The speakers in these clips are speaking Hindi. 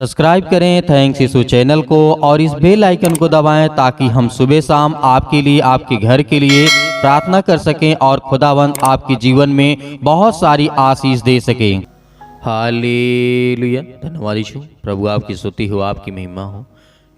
सब्सक्राइब करें थैंक्स यीशु चैनल को और इस बेल आइकन को दबाएं ताकि हम सुबह शाम आपके लिए आपके घर के लिए प्रार्थना कर सकें और खुदावंद आपके जीवन में बहुत सारी आशीष दे सकें। हालेलुया। धन्यवाद यीशु। प्रभु आपकी स्तुति हो, आपकी महिमा हो।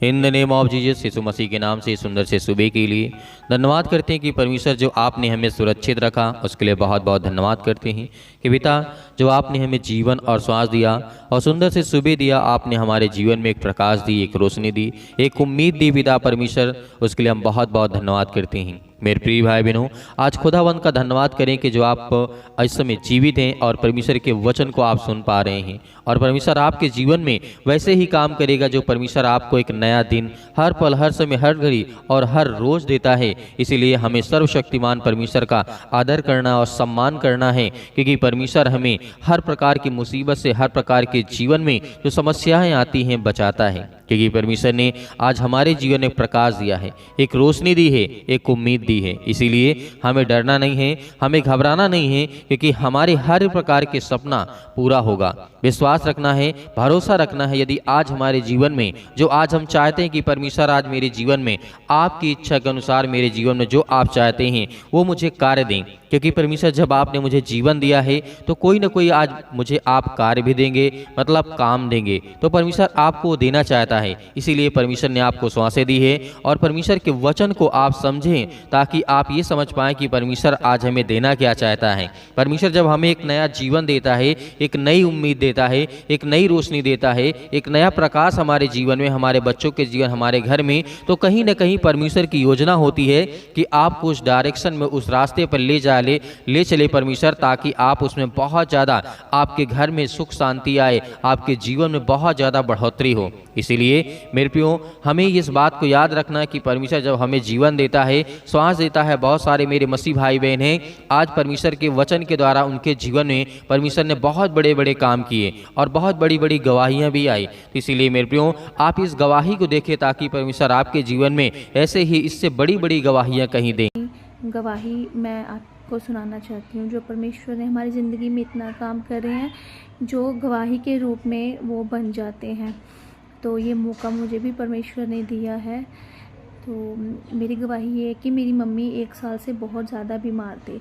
In the name of Jesus, यीशु मसीह के नाम से सुंदर से सुबह के लिए धन्यवाद करते हैं कि परमेश्वर जो आपने हमें सुरक्षित रखा उसके लिए बहुत बहुत धन्यवाद करते हैं कि पिता जो आपने हमें जीवन और श्वास दिया और सुंदर से सुबह दिया, आपने हमारे जीवन में एक प्रकाश दी, एक रोशनी दी, एक उम्मीद दी पिता परमेश्वर, उसके लिए हम बहुत बहुत धन्यवाद करते हैं। मेरे प्रिय भाई बहनों, आज खुदावंद का धन्यवाद करें कि जो आप इस समय जीवित हैं और परमेश्वर के वचन को आप सुन पा रहे हैं और परमेश्वर आपके जीवन में वैसे ही काम करेगा जो परमेश्वर आपको एक नया दिन हर पल, हर समय, हर घड़ी और हर रोज देता है। इसीलिए हमें सर्वशक्तिमान परमेश्वर का आदर करना और सम्मान करना है, क्योंकि परमेश्वर हमें हर प्रकार की मुसीबत से, हर प्रकार के जीवन में जो समस्याएं आती हैं बचाता है, क्योंकि परमेश्वर ने आज हमारे जीवन में प्रकाश दिया है, एक रोशनी दी है, एक उम्मीद दी है। इसीलिए हमें डरना नहीं है, हमें घबराना नहीं है, क्योंकि हमारे हर प्रकार के सपना पूरा होगा। विश्वास रखना है, भरोसा रखना है। यदि आज हमारे जीवन में जो आज हम चाहते हैं कि परमेश्वर आज मेरे जीवन में आपकी इच्छा के अनुसार मेरे जीवन में जो आप चाहते हैं वो मुझे कार्य दें, क्योंकि परमेश्वर जब आपने मुझे जीवन दिया है तो कोई ना कोई आज मुझे आप कार्य भी देंगे, मतलब काम देंगे। तो परमेश्वर आपको देना चाहता है, इसीलिए परमेश्वर ने आपको श्वासें दी है और परमेश्वर के वचन को आप समझें ताकि आप ये समझ पाएं कि परमेश्वर आज हमें देना क्या चाहता है। परमेश्वर जब हमें एक नया जीवन देता है, एक नई उम्मीद देता है, एक नई रोशनी देता है, एक नया प्रकाश हमारे जीवन में, हमारे बच्चों के जीवन, हमारे घर में, तो कहीं ना कहीं परमेश्वर की योजना होती है कि आपको उस डायरेक्शन में, उस रास्ते पर ले चले परमेश्वर, ताकि आप उसमें बहुत ज़्यादा आपके घर में सुख शांति आए, आपके जीवन में बहुत ज़्यादा बढ़ोतरी हो। इसीलिए मेरे प्रियो, हमें इस बात को याद रखना है कि परमेश्वर जब हमें जीवन देता है, श्वास देता है, बहुत सारे मेरे मसीह भाई बहन हैं आज परमेश्वर के वचन के द्वारा उनके जीवन में परमेश्वर ने बहुत बड़े बड़े काम किए और बहुत बड़ी बड़ी गवाहियाँ भी आई। तो इसीलिए मेरे प्रियो, आप इस गवाही को देखें ताकि परमेश्वर आपके जीवन में ऐसे ही इससे बड़ी बड़ी गवाहियाँ कहीं दें। गवाही मैं आपको सुनाना चाहती हूँ, जो परमेश्वर ने हमारी ज़िंदगी में इतना काम कर रहे हैं, जो गवाही के रूप में वो बन जाते हैं। तो ये मौका मुझे भी परमेश्वर ने दिया है। तो मेरी गवाही ये है कि मेरी मम्मी 1 साल से बहुत ज़्यादा बीमार थे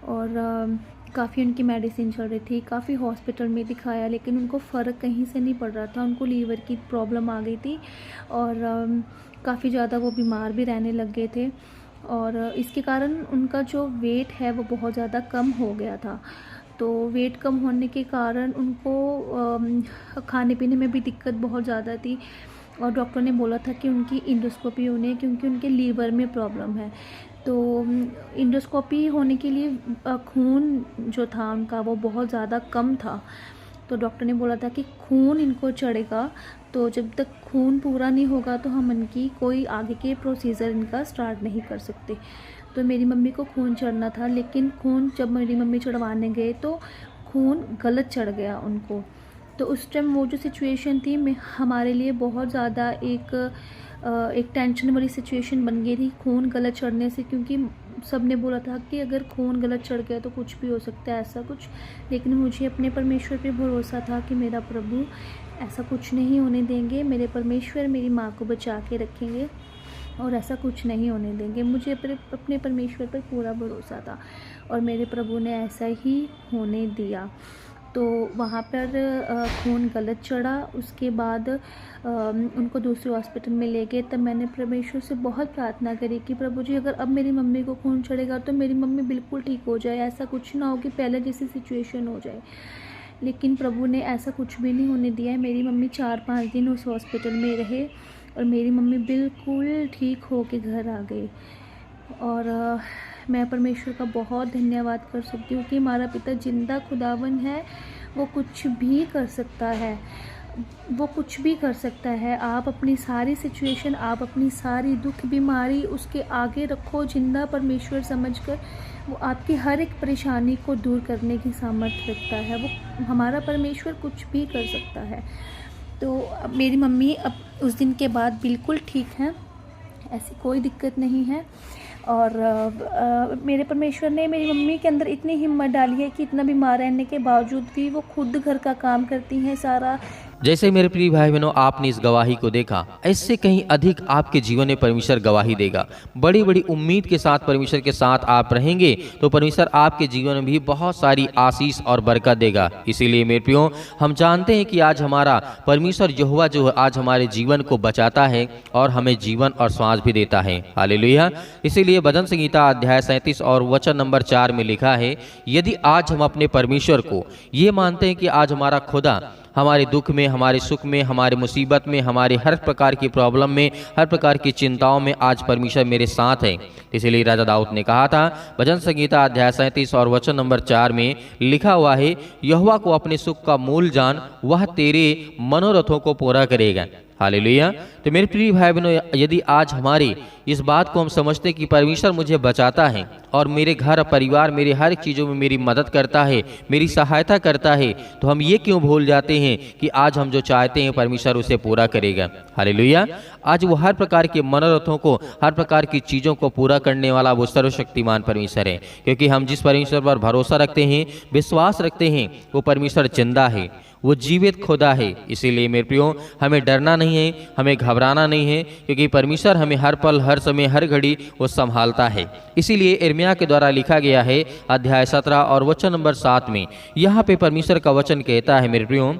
और काफ़ी उनकी मेडिसिन चल रही थी, काफ़ी हॉस्पिटल में दिखाया, लेकिन उनको फ़र्क कहीं से नहीं पड़ रहा था। उनको लीवर की प्रॉब्लम आ गई थी और काफ़ी ज़्यादा वो बीमार भी रहने लग गए थे और इसके कारण उनका जो वेट है वो बहुत ज़्यादा कम हो गया था। तो वेट कम होने के कारण उनको खाने पीने में भी दिक्कत बहुत ज़्यादा थी और डॉक्टर ने बोला था कि उनकी इंडोस्कोपी होनी है, क्योंकि उनके लीवर में प्रॉब्लम है। तो इंडोस्कोपी होने के लिए खून जो था उनका वो बहुत ज़्यादा कम था। तो डॉक्टर ने बोला था कि खून इनको चढ़ेगा, तो जब तक खून पूरा नहीं होगा तो हम इनकी कोई आगे के प्रोसीजर इनका स्टार्ट नहीं कर सकते। तो मेरी मम्मी को खून चढ़ना था, लेकिन खून जब मेरी मम्मी चढ़वाने गए तो खून गलत चढ़ गया उनको। तो उस टाइम वो जो सिचुएशन थी हमारे लिए बहुत ज़्यादा एक टेंशन वाली सिचुएशन बन गई थी खून गलत चढ़ने से, क्योंकि सब ने बोला था कि अगर खून गलत चढ़ गया तो कुछ भी हो सकता है, ऐसा कुछ। लेकिन मुझे अपने परमेश्वर पे भरोसा था कि मेरा प्रभु ऐसा कुछ नहीं होने देंगे, मेरे परमेश्वर मेरी माँ को बचा के रखेंगे और ऐसा कुछ नहीं होने देंगे। मुझे अपने परमेश्वर पर पूरा भरोसा था और मेरे प्रभु ने ऐसा ही होने दिया। तो वहाँ पर खून गलत चढ़ा, उसके बाद उनको दूसरे हॉस्पिटल में ले गए। तब मैंने परमेश्वर से बहुत प्रार्थना करी कि प्रभु जी, अगर अब मेरी मम्मी को खून चढ़ेगा तो मेरी मम्मी बिल्कुल ठीक हो जाए, ऐसा कुछ ना हो कि पहले जैसी सिचुएशन हो जाए। लेकिन प्रभु ने ऐसा कुछ भी नहीं होने दिया है। मेरी मम्मी 4-5 दिन उस हॉस्पिटल में रहे और मेरी मम्मी बिल्कुल ठीक हो के घर आ गई। और मैं परमेश्वर का बहुत धन्यवाद कर सकती हूँ कि हमारा पिता जिंदा खुदावन है, वो कुछ भी कर सकता है, वो कुछ भी कर सकता है। आप अपनी सारी सिचुएशन, आप अपनी सारी दुख बीमारी उसके आगे रखो, जिंदा परमेश्वर समझकर वो आपकी हर एक परेशानी को दूर करने की सामर्थ्य रखता है। वो हमारा परमेश्वर कुछ भी कर सकता है। तो मेरी मम्मी अब उस दिन के बाद बिल्कुल ठीक हैं, ऐसी कोई दिक्कत नहीं है। और मेरे परमेश्वर ने मेरी मम्मी के अंदर इतनी हिम्मत डाली है कि इतना बीमार रहने के बावजूद भी वो खुद घर का काम करती हैं, सारा जैसे मेरे प्रिय भाई बहनों, आपने इस गवाही को देखा, इससे कहीं अधिक आपके जीवन में परमेश्वर गवाही देगा। बड़ी बड़ी उम्मीद के साथ परमेश्वर के साथ आप रहेंगे तो परमेश्वर आपके जीवन में भी बहुत सारी आशीष और बरकत देगा। इसीलिए मेरे प्रियो, हम जानते हैं कि आज हमारा परमेश्वर यहोवा जो आज हमारे जीवन को बचाता है और हमें जीवन और श्वास भी देता है। हालेलुया। इसीलिए भजन संहिता अध्याय 37 और वचन नंबर 4 में लिखा है, यदि आज हम अपने परमेश्वर को ये मानते हैं कि आज हमारा खुदा हमारे दुख में, हमारे सुख में, हमारे मुसीबत में, हमारे हर प्रकार की प्रॉब्लम में, हर प्रकार की चिंताओं में आज परमेश्वर मेरे साथ है। इसीलिए राजा दाऊद ने कहा था, भजन संहिता अध्याय 37 और वचन नंबर 4 में लिखा हुआ है, यहोवा को अपने सुख का मूल जान, वह तेरे मनोरथों को पूरा करेगा। हालेलुया। तो मेरे प्रिय भाई बहनों, यदि आज हमारी इस बात को हम समझते कि परमेश्वर मुझे बचाता है और मेरे घर परिवार, मेरे हर चीज़ों में मेरी मदद करता है, मेरी सहायता करता है, तो हम ये क्यों भूल जाते हैं कि आज हम जो चाहते हैं परमेश्वर उसे पूरा करेगा। हालेलुया। आज वो हर प्रकार के मनोरथों को, हर प्रकार की चीज़ों को पूरा करने वाला वो सर्वशक्तिमान परमेश्वर है। क्योंकि हम जिस परमेश्वर पर भरोसा रखते हैं, विश्वास रखते हैं, वो परमेश्वर जिंदा है, वो जीवित खुदा है। इसीलिए मेरे प्रियो, हमें डरना नहीं है, हमें घबराना नहीं है, क्योंकि परमेश्वर हमें हर पल, हर समय, हर घड़ी वो संभालता है। इसीलिए यिर्मयाह के द्वारा लिखा गया है अध्याय 17 और वचन नंबर 7 में, यहाँ पे परमेश्वर का वचन कहता है, मेरे प्रियो,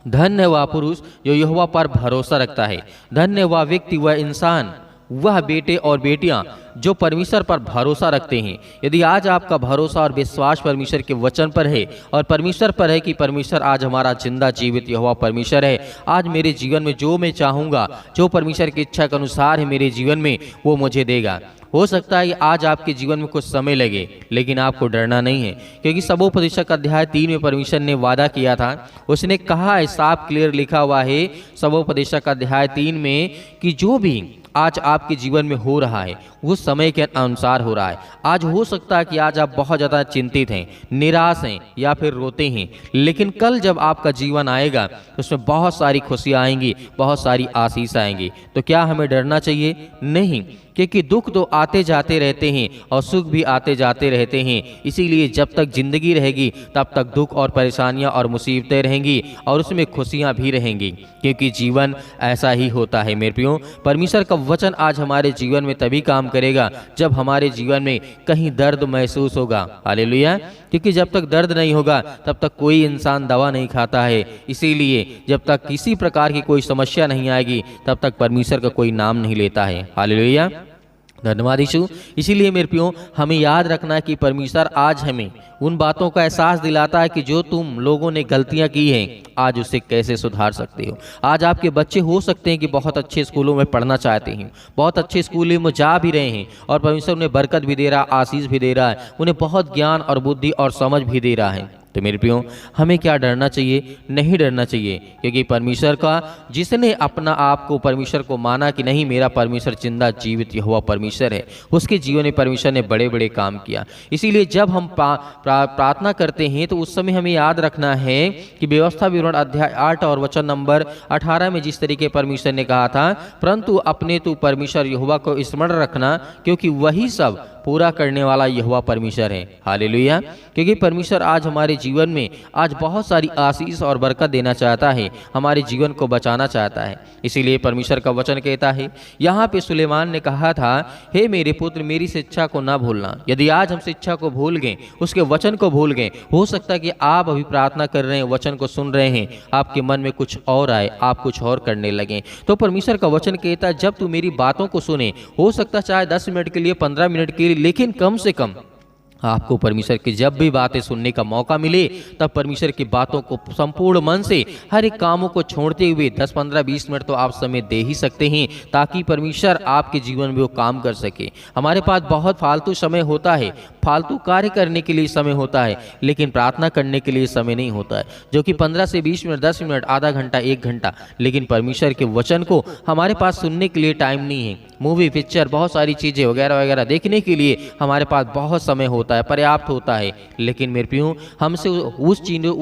धन्य वह पुरुष जो यहोवा पर भरोसा रखता है, धन्य वह व्यक्ति, वह इंसान, वह बेटे और बेटियां जो परमेश्वर पर भरोसा रखते हैं। यदि आज आपका भरोसा और विश्वास परमेश्वर के वचन पर है और परमेश्वर पर है कि परमेश्वर आज हमारा जिंदा जीवित यहोवा परमेश्वर है, आज मेरे जीवन में जो मैं चाहूँगा, जो परमेश्वर की इच्छा के अनुसार है मेरे जीवन में, वो मुझे देगा। हो सकता है आज आपके जीवन में कुछ समय लगे, लेकिन आपको डरना नहीं है, क्योंकि सबोपदेशक अध्याय 3 में परमेश्वर ने वादा किया था, उसने कहा है, साफ क्लियर लिखा हुआ है सबोपदेशक अध्याय 3 में, कि जो भी आज आपके जीवन में हो रहा है वो समय के अनुसार हो रहा है। आज हो सकता है कि आज आप बहुत ज़्यादा चिंतित हैं, निराश हैं या फिर रोते हैं, लेकिन कल जब आपका जीवन आएगा तो उसमें बहुत सारी खुशियाँ आएंगी, बहुत सारी आशीष आएंगी। तो क्या हमें डरना चाहिए? नहीं, क्योंकि दुख तो आते जाते रहते हैं और सुख भी आते जाते रहते हैं। इसीलिए जब तक जिंदगी रहेगी तब तक दुख और परेशानियां और मुसीबतें रहेंगी और उसमें खुशियां भी रहेंगी, क्योंकि जीवन ऐसा ही होता है। मेरे प्रियो, परमेश्वर का वचन आज हमारे जीवन में तभी काम करेगा जब हमारे जीवन में कहीं दर्द महसूस होगा। हालेलुया। क्योंकि जब तक दर्द नहीं होगा तब तक कोई इंसान दवा नहीं खाता है। इसीलिए जब तक किसी प्रकार की कोई समस्या नहीं आएगी तब तक परमेश्वर का कोई नाम नहीं लेता है। हालेलुया। धन्यवाद यीशु। इसीलिए मेरे प्रियो, हमें याद रखना है कि परमेश्वर आज हमें उन बातों का एहसास दिलाता है कि जो तुम लोगों ने गलतियां की हैं, आज उसे कैसे सुधार सकते हो। आज आपके बच्चे हो सकते हैं कि बहुत अच्छे स्कूलों में पढ़ना चाहते हैं, बहुत अच्छे स्कूलों में जा भी रहे हैं और परमेश्वर उन्हें बरकत भी दे रहा है, आशीष भी दे रहा है, उन्हें बहुत ज्ञान और बुद्धि और समझ भी दे रहा है। तो मेरे प्रियो, हमें क्या डरना चाहिए? नहीं डरना चाहिए, क्योंकि परमेश्वर का, जिसने अपना आप को परमेश्वर को माना कि नहीं, मेरा परमेश्वर जिंदा जीवित यहोवा परमेश्वर है, उसके जीवन में परमेश्वर ने बड़े बड़े काम किया। इसीलिए जब हम प्रार्थना करते हैं तो उस समय हमें याद रखना है कि व्यवस्था विवरण अध्याय 8 और वचन नंबर 18 में जिस तरीके परमेश्वर ने कहा था, परंतु अपने तू परमेश्वर यहोवा को स्मरण रखना, क्योंकि वही सब पूरा करने वाला यहोवा परमेश्वर है। हालेलुया। क्योंकि परमेश्वर आज हमारे जीवन में आज बहुत सारी आशीष और बरकत देना चाहता है, हमारे जीवन को बचाना चाहता है। इसीलिए परमेश्वर का वचन कहता है, यहाँ पे सुलेमान ने कहा था, हे मेरे पुत्र, मेरी शिक्षा को ना भूलना। यदि आज हम शिक्षा को भूल गए, उसके वचन को भूल गए, हो सकता है कि आप अभी प्रार्थना कर रहे हैं, वचन को सुन रहे हैं, आपके मन में कुछ और आए, आप कुछ और करने लगे। तो परमेश्वर का वचन कहता है, जब तू मेरी बातों को सुने, हो सकता है चाहे 10 मिनट के लिए, 15 मिनट के लिए, लेकिन कम से कम आपको परमेश्वर की जब भी बातें सुनने का मौका मिले, तब परमेश्वर की बातों को संपूर्ण मन से, हर एक कामों को छोड़ते हुए 10, 15, 20 मिनट तो आप समय दे ही सकते हैं, ताकि परमेश्वर आपके जीवन में वो काम कर सके। हमारे पास बहुत फालतू समय होता है, फालतू कार्य करने के लिए समय होता है, लेकिन प्रार्थना करने के लिए समय नहीं होता है, जो कि 15 से 20 मिनट, 10 मिनट, आधा घंटा, 1 घंटा। लेकिन परमेश्वर के वचन को हमारे पास सुनने के लिए टाइम नहीं है। मूवी, पिक्चर, बहुत सारी चीज़ें वगैरह वगैरह देखने के लिए हमारे पास बहुत समय होता है, पर्याप्त होता है। लेकिन मेरे प्रियो, हमसे उस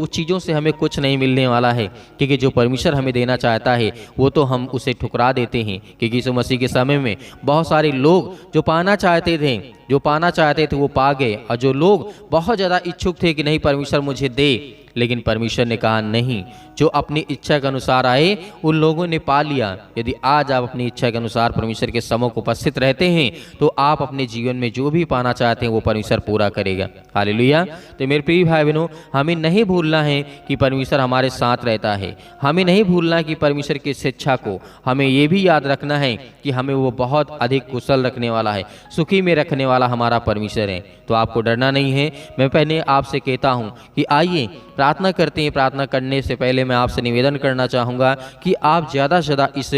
चीज़ों से हमें कुछ नहीं मिलने वाला है, क्योंकि जो परमेश्वर हमें देना चाहता है वो तो हम उसे ठुकरा देते हैं। क्योंकि यीशु मसीह के समय में बहुत सारे लोग जो पाना चाहते थे वो पा गए, और जो लोग बहुत ज़्यादा इच्छुक थे कि नहीं परमेश्वर मुझे दे, लेकिन परमेश्वर ने कहा नहीं, जो अपनी इच्छा के अनुसार आए उन लोगों ने पा लिया। यदि आज आप अपनी इच्छा के अनुसार परमेश्वर के सम्मुख उपस्थित रहते हैं तो आप अपने जीवन में जो भी पाना चाहते हैं वो परमेश्वर पूरा करेगा। हालेलुया। तो मेरे प्रिय भाई बहनों, हमें नहीं भूलना है कि परमेश्वर हमारे साथ रहता है। हमें नहीं भूलना कि परमेश्वर की शिक्षा को हमें ये भी याद रखना है कि हमें वो बहुत अधिक कुशल रखने वाला है, सुखी में रखने वाला हमारा परमेश्वर है। तो आपको डरना नहीं है। मैं पहले आपसे कहता हूँ कि आइए प्रार्थना करते हैं। प्रार्थना करने से पहले मैं आपसे निवेदन करना चाहूँगा कि आप ज़्यादा से ज़्यादा इस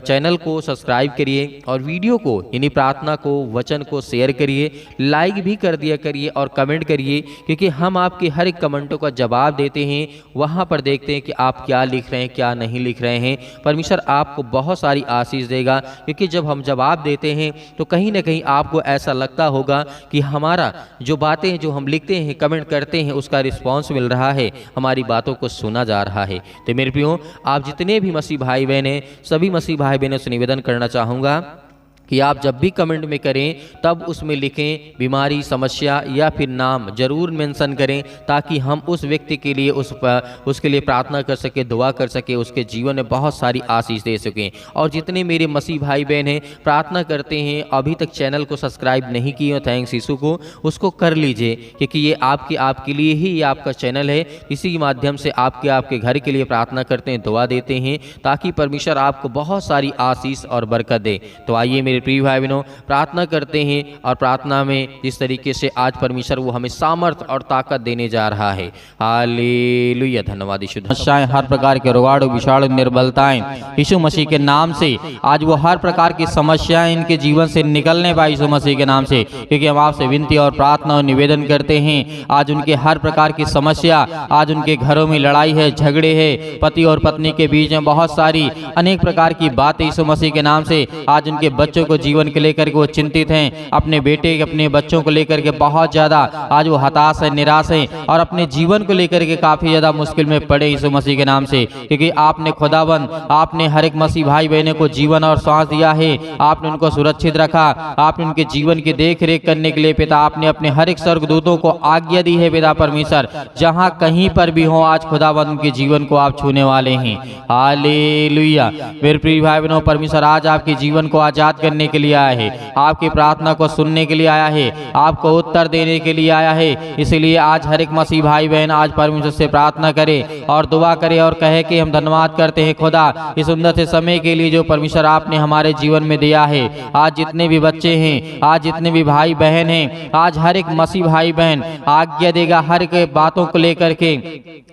चैनल को सब्सक्राइब करिए और वीडियो को यानी प्रार्थना को, वचन को शेयर करिए, लाइक भी कर दिया करिए और कमेंट करिए, क्योंकि हम आपके हर एक कमेंटों का जवाब देते हैं। वहाँ पर देखते हैं कि आप क्या लिख रहे हैं, क्या नहीं लिख रहे हैं। परमेश्वर आपको बहुत सारी आशीष देगा, क्योंकि जब हम जवाब देते हैं तो कहीं ना कहीं आपको ऐसा लगता होगा कि हमारा जो बातें जो हम लिखते हैं, कमेंट करते हैं, उसका रिस्पॉन्स मिल रहा है, हमारी बातों को सुना जा रहा है। तो मेरे प्रियो, आप जितने भी मसीह भाई बहन हैं, सभी मसीह भाई बहनों से निवेदन करना चाहूँगा कि आप जब भी कमेंट में करें तब उसमें लिखें बीमारी, समस्या या फिर नाम जरूर मेंशन करें, ताकि हम उस व्यक्ति के लिए उसके लिए प्रार्थना कर सके, दुआ कर सके, उसके जीवन में बहुत सारी आशीष दे सकें। और जितने मेरे मसीह भाई बहन हैं प्रार्थना करते हैं, अभी तक चैनल को सब्सक्राइब नहीं किए हो, थैंक्स यीशु को, उसको कर लीजिए, क्योंकि ये आपके लिए ही ये आपका चैनल है। इसी के माध्यम से आपके घर के लिए प्रार्थना करते हैं, दुआ देते हैं, ताकि परमेश्वर आपको बहुत सारी आशीष और बरकत दे। तो आइए मेरे प्रिय भाई बहनों, प्रार्थना करते हैं और प्रार्थना में जिस तरीके से आज परमेश्वर वो हमें सामर्थ्य और ताकत देने जा रहा है। हालेलुया। धन्यवाद यीशु। समस्याएं, हर प्रकार के रोगाणु, विषाणु, निर्बलताएं यीशु मसीह के नाम से आज वो हर प्रकार की समस्याएं इनके जीवन से निकलने पाए यीशु मसीह के नाम से, क्योंकि हम आपसे विनती और प्रार्थना और निवेदन करते हैं। आज उनके हर प्रकार की समस्या, आज उनके घरों में लड़ाई है, झगड़े है, पति और पत्नी के बीच में बहुत सारी अनेक प्रकार की बातें यीशु मसीह के नाम से, आज उनके बच्चों को जीवन के लेकर के वो चिंतित हैं, अपने बेटे अपने बच्चों को लेकर के बहुत ज्यादा आज वो हताश है, निराश है और अपने जीवन को लेकर के काफी ज्यादा मुश्किल में पड़े यीशु मसीह के नाम से, क्योंकि आपने खुदाबंद आपने हर एक मसीह भाई बहनों को जीवन और सांस दिया है। आपने उनको सुरक्षित रखा, आपने उनके जीवन की देख रेख करने के लिए पिता आपने अपने हर एक स्वर्गदूतों को आज्ञा दी है। पिता परमेश्वर जहां कहीं पर भी हो, आज खुदाबंद उनके जीवन को आप छूने वाले हैं। हालेलुया। मेरे प्रिय भाई बहनों, परमेश्वर आज आपके जीवन को आजाद करने के लिए आया है, आपकी प्रार्थना को सुनने के लिए आया है, आपको उत्तर देने के लिए आया है। इसलिए आज हर एक मसीह भाई बहन आज परमेश्वर से प्रार्थना करे और दुआ करे और कहे कि हम धन्यवाद करते हैं खुदा इस सुंदर से समय के लिए जो परमेश्वर आपने हमारे जीवन में दिया है। आज जितने भी बच्चे हैं, आज जितने भी भाई बहन हैं, आज हर एक मसीह भाई बहन आज्ञा देगा हर एक बातों को लेकर के,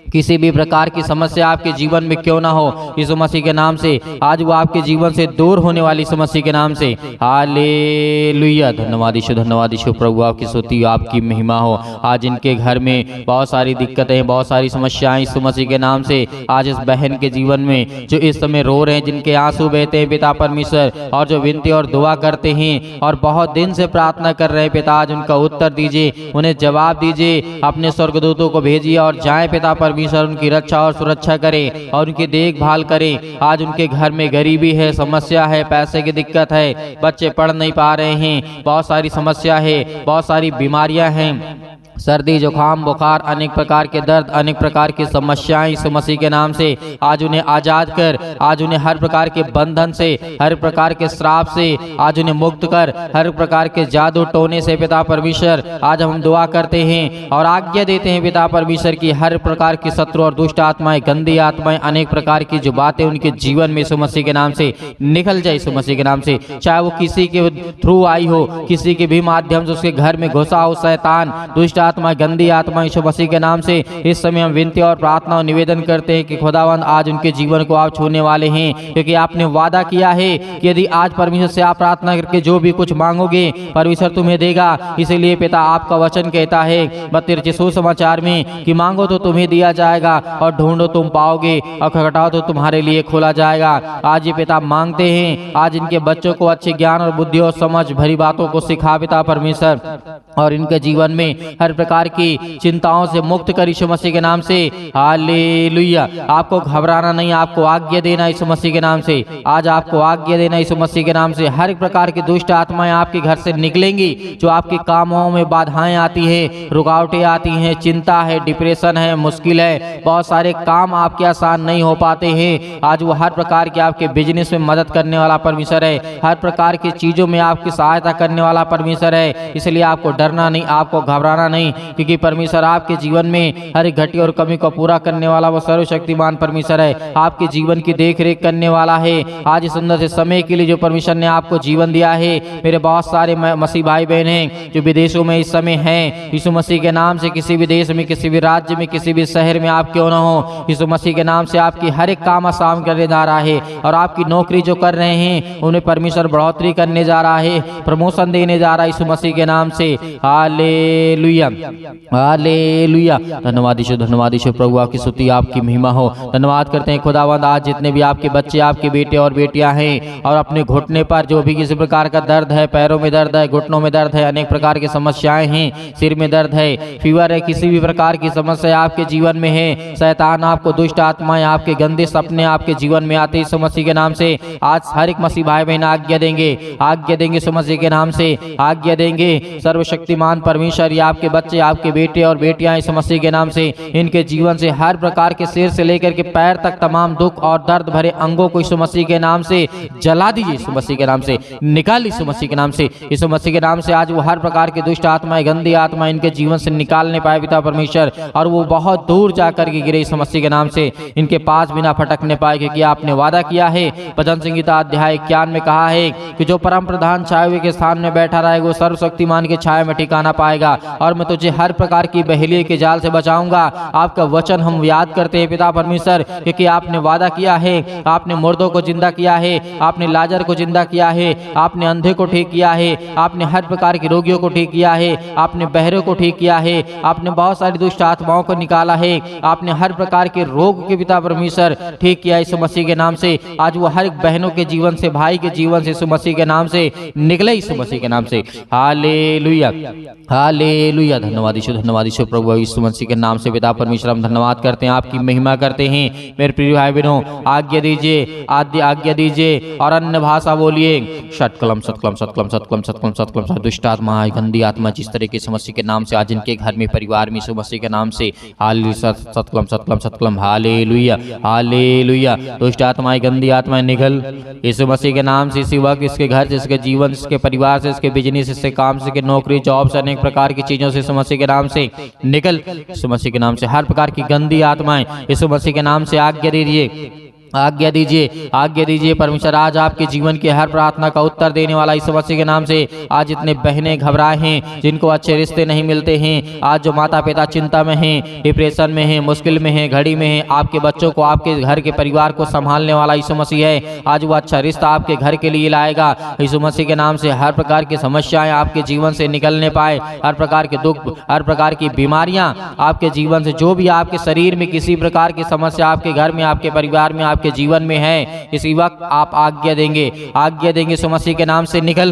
किसी भी प्रकार की समस्या आपके जीवन में क्यों ना हो, यीशु मसीह के नाम से आज वो आपके जीवन से दूर होने वाली यीशु मसीह के नाम से। हालेलुया। धन्यवाद यीशु प्रभु, आपकी स्तुति, आपकी महिमा हो। आज इनके घर में बहुत सारी दिक्कतें, बहुत सारी समस्याएं यीशु मसीह के नाम से आज इस बहन के जीवन में जो इस समय रो रहे हैं, जिनके आंसू बहते हैं पिता परमेश्वर, और जो विनती और दुआ करते हैं और बहुत दिन से प्रार्थना कर रहे हैं पिता, आज उनका उत्तर दीजिए, उन्हें जवाब दीजिए, अपने स्वर्गदूतों को भेजिए और जाए पिता परमेश्वर उनकी रक्षा और सुरक्षा करें और उनकी देखभाल करें। आज उनके घर में गरीबी है, समस्या है, पैसे की दिक्कत है, बच्चे पढ़ नहीं पा रहे हैं, बहुत सारी समस्या है, बहुत सारी बीमारियां हैं, सर्दी, जुकाम, बुखार, अनेक प्रकार के दर्द, अनेक प्रकार की समस्याएं यीशु मसीह के नाम से आज उन्हें आजाद कर, आज उन्हें हर प्रकार के बंधन से, हर प्रकार के श्राप से आज उन्हें मुक्त कर, हर प्रकार के जादू टोने से पिता परमेश्वर आज हम दुआ करते हैं और आज्ञा देते हैं पिता परमेश्वर की हर प्रकार की शत्रु और दुष्ट आत्माएं, गंदी आत्माएं, अनेक प्रकार की जो बातें उनके जीवन में यीशु मसीह के नाम से निकल जाए यीशु मसीह के नाम से, चाहे वो किसी के थ्रू आई हो, किसी के भी माध्यम से उसके घर में घुसा हो शैतान, दुष्ट आत्मा, गंदी आत्मा, यीशु मसीह के नाम से इस समय हम विनती और प्रार्थना और निवेदन करते हैं कि खुदावंद आज उनके जीवन को आप छूने वाले हैं, क्योंकि आपने वादा किया है कि यदि आज परमेश्वर से आप प्रार्थना करके जो भी कुछ मांगोगे परमेश्वर तुम्हें देगा। इसीलिए पिता आपका वचन कहता है 32 सुसमाचार में कि मांगो तो तुम्हें दिया जाएगा और ढूंढो तुम पाओगे और खटखटाओ तो तुम्हारे लिए खोला जाएगा। आज ये पिता मांगते हैं, आज इनके बच्चों को अच्छे ज्ञान और बुद्धि और समझ भरी बातों को सिखा पिता परमेश्वर, और इनके जीवन में हर हर प्रकार की चिंताओं से मुक्त कर यीशु मसीह के नाम से। हालेलुया। आपको घबराना नहीं, आपको आज्ञा देना यीशु मसीह के नाम से। आज आपको आज्ञा देना यीशु मसीह के नाम से। हर एक प्रकार की दुष्ट आत्माएं आपके घर से निकलेंगी। जो आपके कामों में बाधाएं आती है, रुकावटें आती हैं, चिंता है, डिप्रेशन है, मुश्किल है, बहुत सारे काम आपके आसान नहीं हो पाते हैं, आज वो हर प्रकार के आपके बिजनेस में मदद करने वाला परमेश्वर है। हर प्रकार की चीजों में आपकी सहायता करने वाला परमेश्वर है। इसलिए आपको डरना नहीं, आपको घबराना नहीं, क्योंकि परमेश्वर आपके जीवन में हर एक घटी और कमी को पूरा करने वाला वो सर्वशक्तिमान परमेश्वर है। आपके जीवन की देख रेख करने वाला है। आज इस सुंदर से समय के लिए जो परमेश्वर ने आपको जीवन दिया है, मेरे बहुत सारे मसीह भाई बहन हैं जो विदेशों में इस समय हैं, यीशु मसीह के नाम से किसी भी देश में, किसी भी राज्य में, किसी भी शहर में आप क्यों ना हो, यीशु मसीह के नाम से आपकी हर एक काम आसान करने जा रहा है। और आपकी नौकरी जो कर रहे हैं उन्हें परमेश्वर बढ़ोतरी करने जा रहा है, प्रमोशन देने जा रहा है यीशु मसीह के नाम से। Hallelujah, hallelujah. धन्यवाद यीशु, धन्यवाद यीशु। प्रभु आपकी स्तुति, आपकी महिमा हो। धन्यवाद करते हैं खुदावंद, आज जितने भी आपके बच्चे, आपके बेटे और बेटियां हैं और अपने घुटने पर जो भी किसी प्रकार का दर्द है, पैरों में दर्द है, घुटनों में दर्द है, अनेक प्रकार की समस्याएं हैं, सिर में दर्द है, फीवर है, किसी भी प्रकार की समस्या आपके जीवन में है, शैतान आपको, दुष्ट आत्माएं आपके, गंदे सपने आपके जीवन में आते यीशु मसीह के नाम से आज हर एक मसीह भाई बहन आज्ञा देंगे, आज्ञा देंगे यीशु मसीह के नाम से, आज्ञा देंगे। सर्वशक्तिमान परमेश्वर, ये आपके बच्चे, आपके बेटे और बेटियां यीशु मसीह के नाम से, इनके जीवन से हर प्रकार के सिर से लेकर के पैर तक तमाम दुख और दर्द भरे अंगों को यीशु मसीह के नाम से जला दीजिए, यीशु मसीह के नाम से निकाल, यीशु मसीह के नाम से, यीशु मसीह के नाम से। आज वो हर प्रकार की दुष्ट आत्माएं, गंदी आत्मा इनके जीवन से निकालने पाए पिता परमेश्वर, और वो बहुत दूर जाकर के गिरे यीशु मसीह के नाम से, इनके पास बिना फटकने पाए, क्योंकि आपने वादा किया है, भजन संहिता अध्याय 51 में कहा है कि जो परम प्रधान छाए हुए के स्थान में बैठा रहेगा वो सर्वशक्तिमान के छाया में ठिकाना पाएगा, और मैं तुझे हर प्रकार की बहेलिए के जाल से बचाऊंगा। आपका वचन हम याद करते हैं पिता परमेश्वर, क्योंकि आपने वादा किया है, आपने मुर्दों को जिंदा किया है, आपने लाजर को जिंदा किया है, आपने अंधे को ठीक किया है, आपने हर प्रकार के रोगियों को ठीक किया है, आपने बहरे को ठीक किया है, आपने बहुत सारी दुष्ट आत्माओं को निकाला है, आपने हर प्रकार के रोग के पिता परमेश्वर ठीक किया यीशु मसीह के नाम से। आज वो हर एक बहनों के जीवन से, भाई के जीवन से यीशु मसीह के नाम से निकले यीशु मसीह के नाम से। Hallelujah, hallelujah. धन्यवाद यीशु, धन्यवाद यीशु। प्रभु यीशु मसीह के नाम से पिता परमेश्वर हम धन्यवाद करते हैं, आपकी महिमा करते हैं। मेरे प्रिय भाई बहनों, आज्ञा दीजिए, आज्ञा दीजिए और अन्य भाषा बोलिए। सतकलम सतकलम सतकलम सतकलम सतकलम सतकलम। दुष्ट आत्मा, गंदी आत्मा जिस तरह के यीशु मसीह के नाम से आज इनके घर में, परिवार में यीशु मसीह के नाम से हालेलुया, सतकलम सतकलम सतकलम। Hallelujah, hallelujah. दुष्ट आत्माएं, गंदी आत्माएं निकल यीशु मसीह के नाम से। इसी वक्त इसके घर से, इसके जीवन, इसके परिवार से, इसके बिजनेस, इसके काम से, इसके नौकरी, जॉब से, अनेक प्रकार की चीजों से यीशु मसीह के नाम से निकल यीशु मसीह के नाम से। हर प्रकार की गंदी आत्माएं यीशु मसीह के नाम से आज्ञा दीजिए, आज्ञा दीजिए, आज्ञा दीजिए परमेश्वर। आज आपके जीवन की हर प्रार्थना का उत्तर देने वाला यीशु मसीह के नाम से। आज इतने बहनें घबराए हैं जिनको अच्छे रिश्ते नहीं मिलते हैं, आज जो माता पिता चिंता में हैं, डिप्रेशन में हैं, मुश्किल में हैं, घड़ी में हैं, आपके बच्चों को, आपके घर के परिवार को संभालने वाला यीशु मसीह है। आज वो अच्छा रिश्ता आपके घर के लिए लाएगा यीशु मसीह के नाम से। हर प्रकार की समस्याएं आपके जीवन से निकलने पाए, हर प्रकार के दुख, हर प्रकार की बीमारियां आपके जीवन से, जो भी आपके शरीर में किसी प्रकार की समस्या आपके घर में, आपके परिवार में, के जीवन में है, इसी वक्त आप आज्ञा देंगे, आज्ञा देंगे यीशु मसीह के नाम से निकल।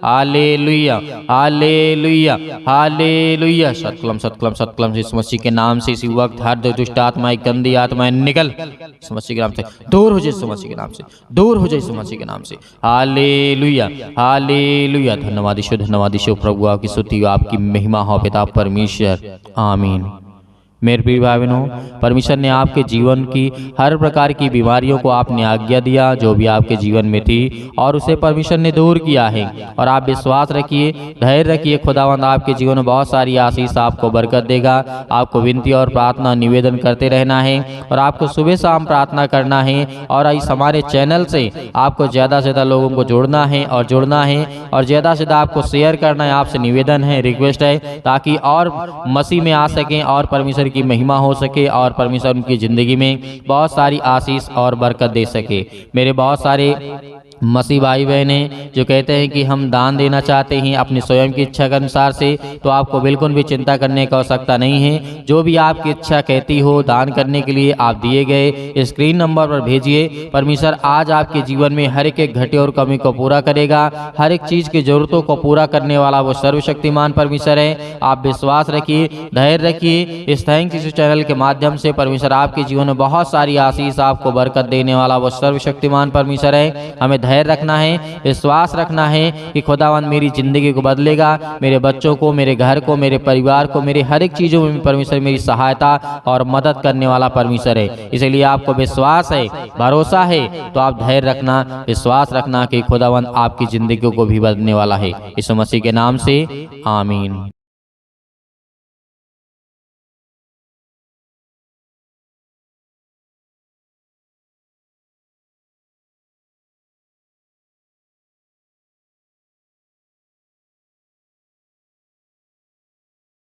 Hallelujah, hallelujah, hallelujah. सतकलम सतकलम सतकलम। यीशु मसीह के नाम से इसी वक्त हर दुष्ट आत्माएं, गंदी आत्माएं निकल यीशु मसीह के नाम से, दूर हो जाए यीशु मसीह के नाम से, दूर हो जाए यीशु मसीह के नाम से। Hallelujah, hallelujah. धन्यवाद यीशु, धन्यवाद यीशु। प्रभु आपकी स्तुति, आपकी महिमा हो पिता परमेश्वर। आमीन। मेरे प्रिय भाई बहनों, परमेश्वर ने आपके जीवन की हर प्रकार की बीमारियों को आपने आज्ञा दिया जो भी आपके जीवन में थी, और उसे परमेश्वर ने दूर किया है। और आप विश्वास रखिए, धैर्य रखिए, खुदावंद आपके जीवन में बहुत सारी आशीष, आपको बरकत देगा। आपको विनती और प्रार्थना निवेदन करते रहना है, और आपको सुबह शाम प्रार्थना करना है, और इस हमारे चैनल से आपको ज़्यादा से ज़्यादा लोगों को जोड़ना है और जुड़ना है, और ज़्यादा से ज़्यादा आपको शेयर करना है। आपसे निवेदन है, रिक्वेस्ट है, ताकि और मसीह में आ सकें और परमेश्वर की महिमा हो सके, और परमेश्वर उनकी ज़िंदगी में बहुत सारी आशीष और बरकत दे सके। मेरे बहुत सारे मसीह भाई बहने जो कहते हैं कि हम दान देना चाहते हैं अपनी स्वयं की इच्छा के अनुसार से, तो आपको बिल्कुल भी चिंता करने की आवश्यकता नहीं है। जो भी आपकी इच्छा कहती हो दान करने के लिए आप दिए गए स्क्रीन नंबर पर भेजिए। परमेश्वर आज आपके जीवन में हर एक घटे और कमी को पूरा करेगा। हर एक चीज की जरूरतों को पूरा करने वाला वो सर्वशक्तिमान परमेश्वर है। आप विश्वास रखिए, धैर्य रखिए। इस थैंक्स यीशु चैनल के माध्यम से परमेश्वर आपके जीवन में बहुत सारी आशीष, आपको बरकत देने वाला वो सर्वशक्तिमान परमेश्वर है। हमें धैर्य रखना है, विश्वास रखना है कि खुदावंद मेरी जिंदगी को बदलेगा, मेरे बच्चों को, मेरे घर को, मेरे परिवार को, मेरे हर एक चीजों में परमेश्वर मेरी सहायता और मदद करने वाला परमेश्वर है। इसलिए आपको विश्वास है, भरोसा है, तो आप धैर्य रखना, विश्वास रखना कि खुदावंद आपकी जिंदगी को भी बदलने वाला है। यीशु मसीह के नाम से आमीन।